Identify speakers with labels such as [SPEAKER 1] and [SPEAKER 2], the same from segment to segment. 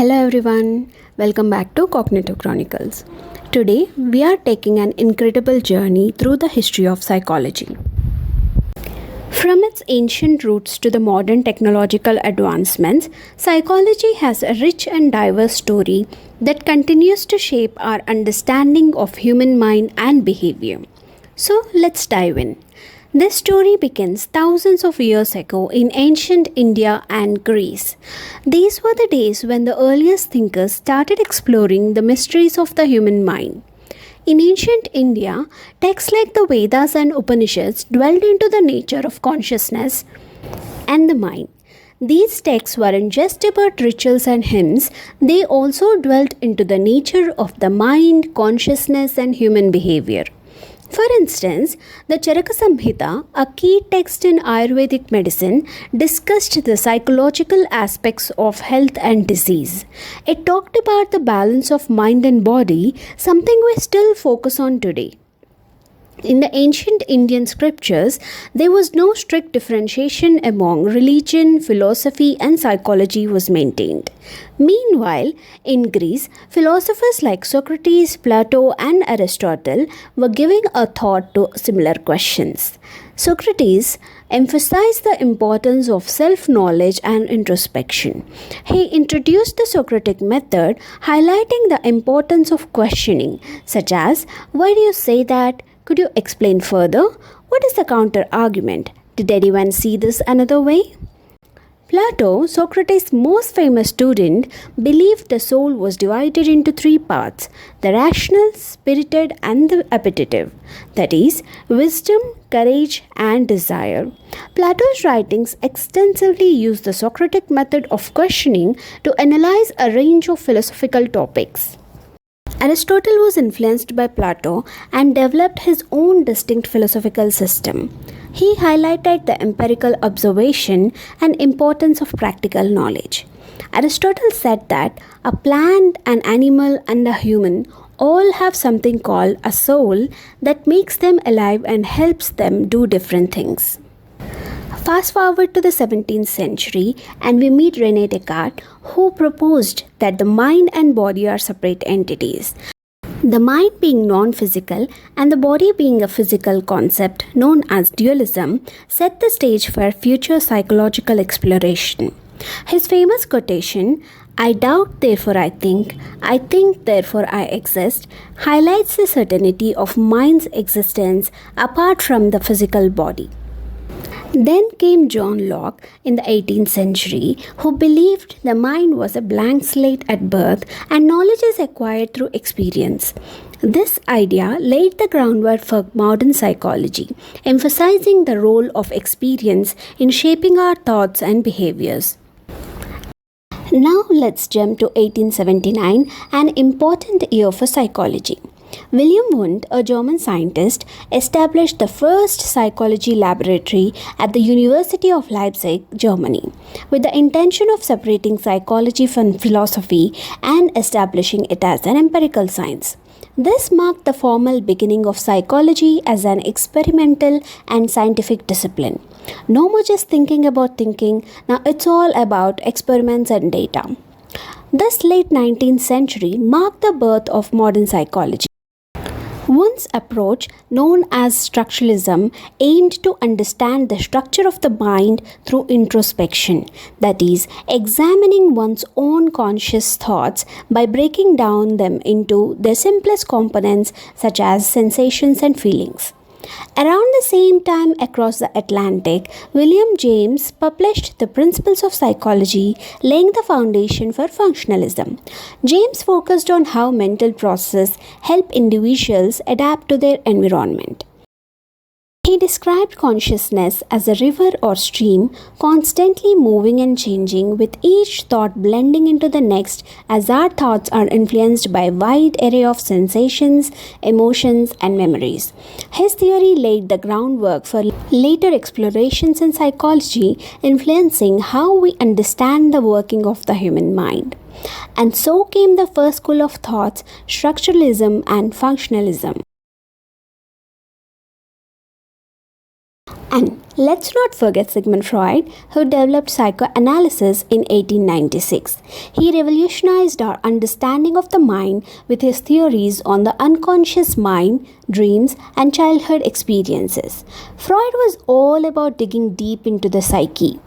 [SPEAKER 1] Hello everyone, welcome back to Cognitive Chronicles. Today we are taking an incredible journey through the history of psychology. From its ancient roots to the modern technological advancements, psychology has a rich and diverse story that continues to shape our understanding of human mind and behavior. So let's dive in. This story begins thousands of years ago in ancient India and Greece. These were the days when the earliest thinkers started exploring the mysteries of the human mind. In ancient India, texts like the Vedas and Upanishads dwelled into the nature of consciousness and the mind. These texts weren't just about rituals and hymns, they also dwelt into the nature of the mind, consciousness, and human behavior. For instance, the Charaka Samhita, a key text in Ayurvedic medicine, discussed the psychological aspects of health and disease. It talked about the balance of mind and body, something we still focus on today. In the ancient Indian scriptures, there was no strict differentiation among religion, philosophy, and psychology was maintained. Meanwhile, in Greece, philosophers like Socrates, Plato, and Aristotle were giving a thought to similar questions. Socrates emphasized the importance of self-knowledge and introspection. He introduced the Socratic method, highlighting the importance of questioning, such as, "Why do you say that? Could you explain further? What is the counter argument? Did anyone see this another way?" Plato, Socrates' most famous student, believed the soul was divided into three parts: the rational, spirited, and the appetitive. That is, wisdom, courage, and desire. Plato's writings extensively use the Socratic method of questioning to analyze a range of philosophical topics. Aristotle was influenced by Plato and developed his own distinct philosophical system. He highlighted the empirical observation and importance of practical knowledge. Aristotle said that a plant, an animal, and a human all have something called a soul that makes them alive and helps them do different things. Fast forward to the 17th century and we meet René Descartes, who proposed that the mind and body are separate entities. The mind being non-physical and the body being a physical concept known as dualism set the stage for future psychological exploration. His famous quotation, "I doubt, therefore I think therefore I exist," highlights the certainty of mind's existence apart from the physical body. Then came John Locke in the 18th century, who believed the mind was a blank slate at birth and knowledge is acquired through experience. This idea laid the groundwork for modern psychology, emphasizing the role of experience in shaping our thoughts and behaviors. Now let's jump to 1879, an important year for psychology. William Wundt, a German scientist, established the first psychology laboratory at the University of Leipzig, Germany, with the intention of separating psychology from philosophy and establishing it as an empirical science. This marked the formal beginning of psychology as an experimental and scientific discipline. No more just thinking about thinking, now it's all about experiments and data. This late 19th century marked the birth of modern psychology. Wundt's approach, known as structuralism, aimed to understand the structure of the mind through introspection, that is, examining one's own conscious thoughts by breaking down them into their simplest components such as sensations and feelings. Around the same time across the Atlantic, William James published The Principles of Psychology, laying the foundation for functionalism. James focused on how mental processes help individuals adapt to their environment. He described consciousness as a river or stream, constantly moving and changing, with each thought blending into the next as our thoughts are influenced by a wide array of sensations, emotions, and memories. His theory laid the groundwork for later explorations in psychology, influencing how we understand the working of the human mind. And so came the first school of thoughts, structuralism and functionalism. And Let's not forget Sigmund Freud, who developed psychoanalysis in 1896. He revolutionized our understanding of the mind with his theories on the unconscious mind, dreams, and childhood experiences. Freud was all about digging deep into the psyche.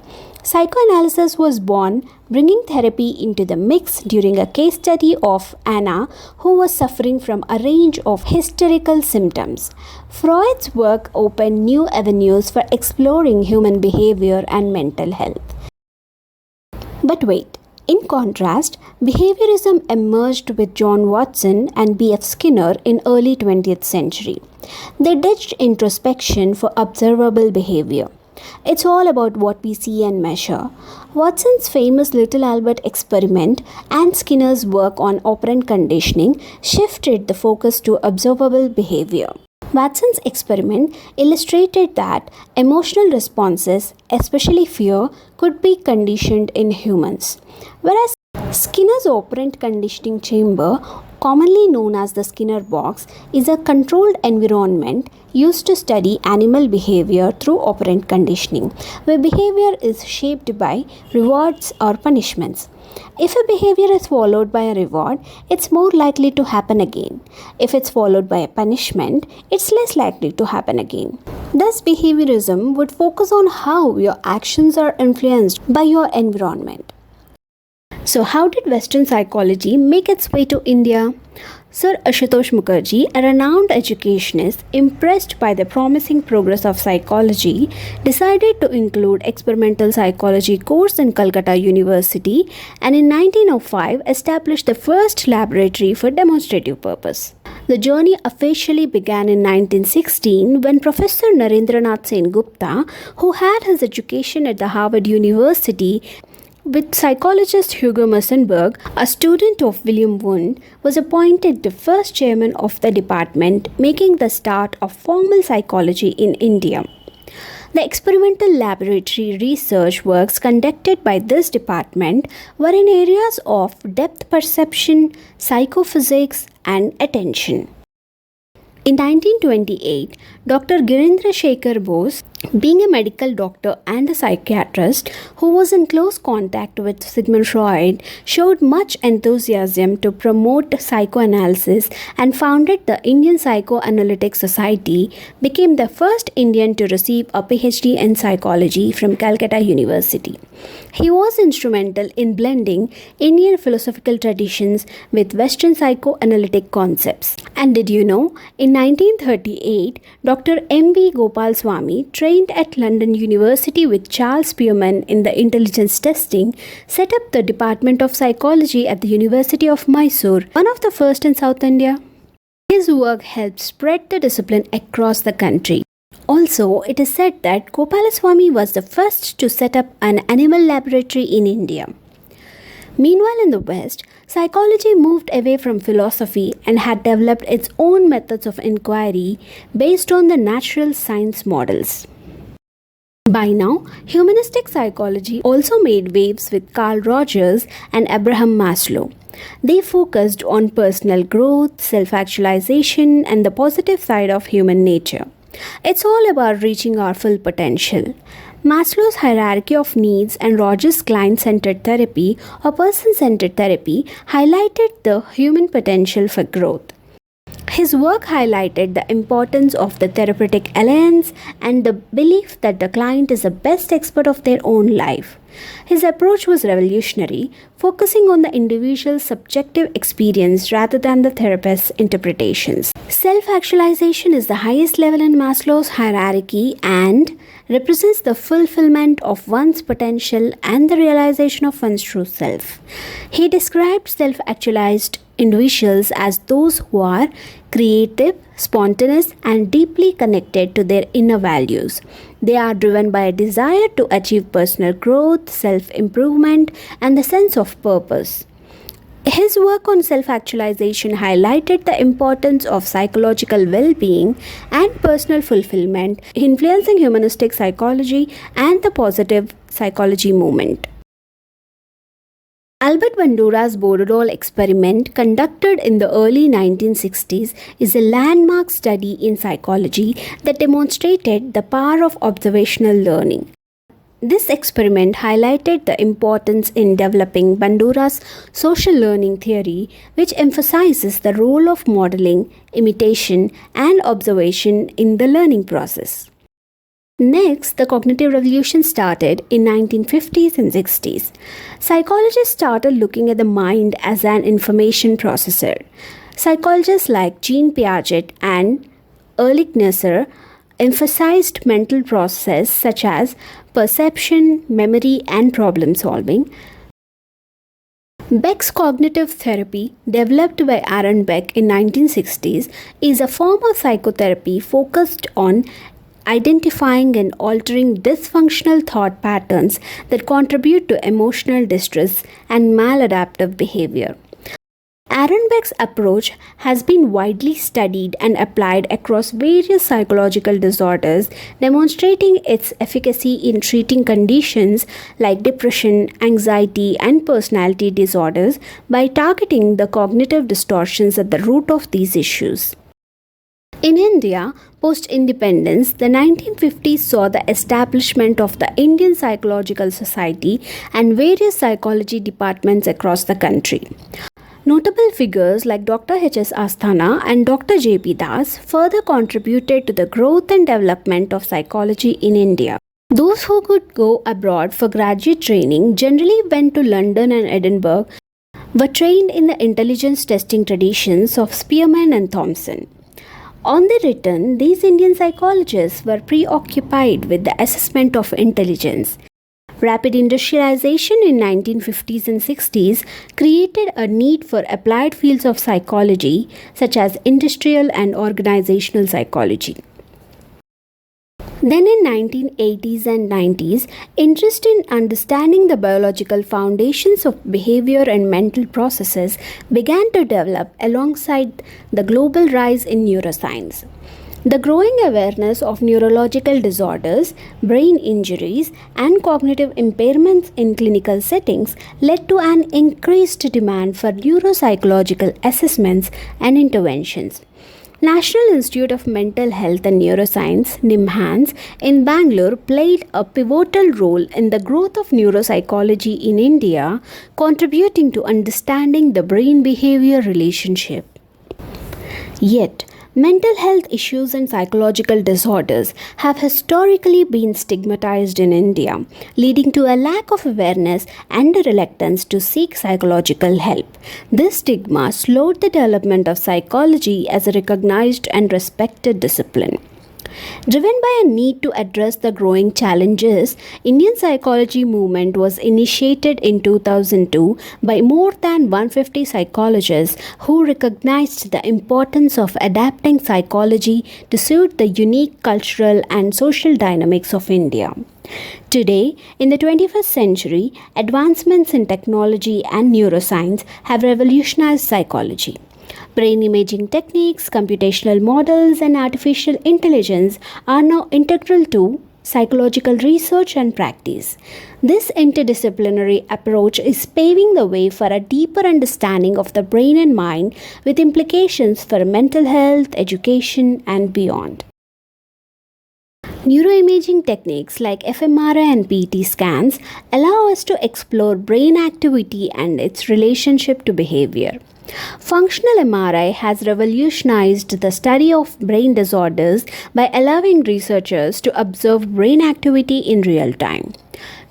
[SPEAKER 1] Psychoanalysis was born, bringing therapy into the mix during a case study of Anna, who was suffering from a range of hysterical symptoms. Freud's work opened new avenues for exploring human behavior and mental health. But wait, in contrast, behaviorism emerged with John Watson and B.F. Skinner in early 20th century. They ditched introspection for observable behavior. It's all about what we see and measure. Watson's famous Little Albert experiment and Skinner's work on operant conditioning shifted the focus to observable behavior. Watson's experiment illustrated that emotional responses, especially fear, could be conditioned in humans, whereas Skinner's operant conditioning chamber, commonly known as the Skinner box, is a controlled environment used to study animal behavior through operant conditioning, where behavior is shaped by rewards or punishments. If a behavior is followed by a reward, it's more likely to happen again. If it's followed by a punishment, it's less likely to happen again. Thus, behaviorism would focus on how your actions are influenced by your environment. So, how did Western psychology make its way to India? Sir Ashutosh Mukherjee, a renowned educationist impressed by the promising progress of psychology, decided to include experimental psychology course in Calcutta University and in 1905 established the first laboratory for demonstrative purpose. The journey officially began in 1916 when Professor Narendranath Sen Gupta, who had his education at the Harvard University with psychologist Hugo Massenberg, a student of William Wundt, was appointed the first chairman of the department, making the start of formal psychology in India. The experimental laboratory research works conducted by this department were in areas of depth perception, psychophysics, and attention. In 1928, Dr. Girendra Shekhar Bose, being a medical doctor and a psychiatrist who was in close contact with Sigmund Freud, showed much enthusiasm to promote psychoanalysis and founded the Indian Psychoanalytic Society, became the first Indian to receive a PhD in psychology from Calcutta University. He was instrumental in blending Indian philosophical traditions with Western psychoanalytic concepts. And did you know, in 1938, Dr. M.B. Gopalswamy, trained at London University with Charles Spearman in the intelligence testing, set up the Department of Psychology at the University of Mysore, one of the first in South India. His work helped spread the discipline across the country. Also, it is said that Gopalswamy was the first to set up an animal laboratory in India. Meanwhile, in the West, psychology moved away from philosophy and had developed its own methods of inquiry based on the natural science models. By now, humanistic psychology also made waves with Carl Rogers and Abraham Maslow. They focused on personal growth, self-actualization, and the positive side of human nature. It's all about reaching our full potential. Maslow's hierarchy of needs and Rogers' client-centered therapy or person-centered therapy highlighted the human potential for growth. His work highlighted the importance of the therapeutic alliance and the belief that the client is the best expert of their own life. His approach was revolutionary, focusing on the individual's subjective experience rather than the therapist's interpretations. Self-actualization is the highest level in Maslow's hierarchy and represents the fulfillment of one's potential and the realization of one's true self. He described self-actualized individuals as those who are creative, spontaneous, and deeply connected to their inner values. They are driven by a desire to achieve personal growth, self-improvement, and the sense of purpose. His work on self-actualization highlighted the importance of psychological well-being and personal fulfillment, influencing humanistic psychology and the positive psychology movement. Albert Bandura's Borderall experiment, conducted in the early 1960s, is a landmark study in psychology that demonstrated the power of observational learning. This experiment highlighted the importance in developing Bandura's social learning theory, which emphasizes the role of modeling, imitation, and observation in the learning process. Next, the cognitive revolution started in 1950s and 60s. Psychologists started looking at the mind as an information processor. Psychologists like Jean Piaget and Erlich Nasser emphasized mental processes such as perception, memory, and problem solving. Beck's cognitive therapy, developed by Aaron Beck in 1960s, is a form of psychotherapy focused on identifying and altering dysfunctional thought patterns that contribute to emotional distress and maladaptive behavior. Aaron Beck's approach has been widely studied and applied across various psychological disorders, demonstrating its efficacy in treating conditions like depression, anxiety, and personality disorders by targeting the cognitive distortions at the root of these issues. In India, post-independence, the 1950s saw the establishment of the Indian Psychological Society and various psychology departments across the country. Notable figures like Dr. H.S. Asthana and Dr. J.P. Das further contributed to the growth and development of psychology in India. Those who could go abroad for graduate training generally went to London and Edinburgh, were trained in the intelligence testing traditions of Spearman and Thompson. On the return, these Indian psychologists were preoccupied with the assessment of intelligence. Rapid industrialization in 1950s and 60s created a need for applied fields of psychology such as industrial and organizational psychology. Then in 1980s and 90s, interest in understanding the biological foundations of behavior and mental processes began to develop alongside the global rise in neuroscience. The growing awareness of neurological disorders, brain injuries, and cognitive impairments in clinical settings led to an increased demand for neuropsychological assessments and interventions. National Institute of Mental Health and Neuroscience, NIMHANS, in Bangalore played a pivotal role in the growth of neuropsychology in India, contributing to understanding the brain-behavior relationship. Yet, mental health issues and psychological disorders have historically been stigmatized in India, leading to a lack of awareness and a reluctance to seek psychological help. This stigma slowed the development of psychology as a recognized and respected discipline. Driven by a need to address the growing challenges, Indian psychology movement was initiated in 2002 by more than 150 psychologists who recognized the importance of adapting psychology to suit the unique cultural and social dynamics of India. Today, in the 21st century, advancements in technology and neuroscience have revolutionized psychology. Brain imaging techniques, computational models, and artificial intelligence are now integral to psychological research and practice. This interdisciplinary approach is paving the way for a deeper understanding of the brain and mind, with implications for mental health, education, and beyond. Neuroimaging techniques like fMRI and PET scans allow us to explore brain activity and its relationship to behavior. Functional MRI has revolutionized the study of brain disorders by allowing researchers to observe brain activity in real time.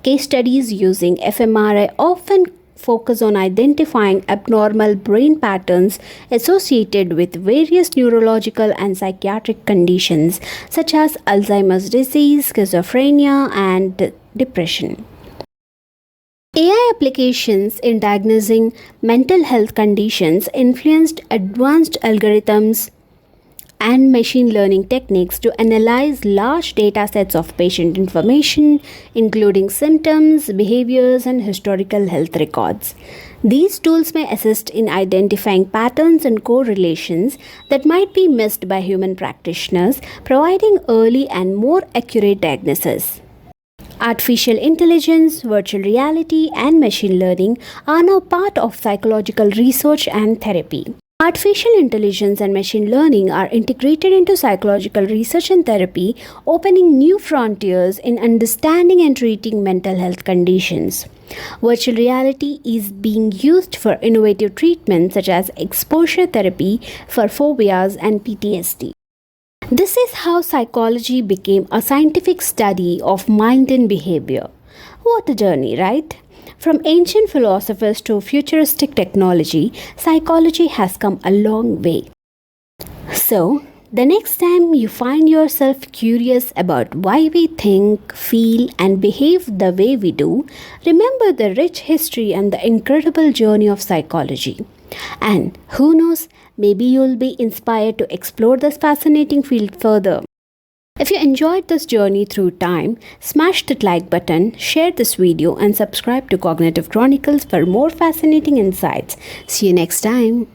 [SPEAKER 1] Case studies using fMRI often focus on identifying abnormal brain patterns associated with various neurological and psychiatric conditions such as Alzheimer's disease, schizophrenia, and depression. AI applications in diagnosing mental health conditions influenced advanced algorithms and machine learning techniques to analyze large data sets of patient information, including symptoms, behaviors, and historical health records. These tools may assist in identifying patterns and correlations that might be missed by human practitioners, providing early and more accurate diagnosis. Artificial intelligence, virtual reality, and machine learning are now part of psychological research and therapy. Artificial intelligence and machine learning are integrated into psychological research and therapy, opening new frontiers in understanding and treating mental health conditions. Virtual reality is being used for innovative treatments such as exposure therapy for phobias and PTSD. This is how psychology became a scientific study of mind and behavior. What a journey, right? From ancient philosophers to futuristic technology, psychology has come a long way. So, the next time you find yourself curious about why we think, feel, and behave the way we do, remember the rich history and the incredible journey of psychology. And who knows, maybe you'll be inspired to explore this fascinating field further. If you enjoyed this journey through time, smash that like button, share this video, and subscribe to Cognitive Chronicles for more fascinating insights. See you next time.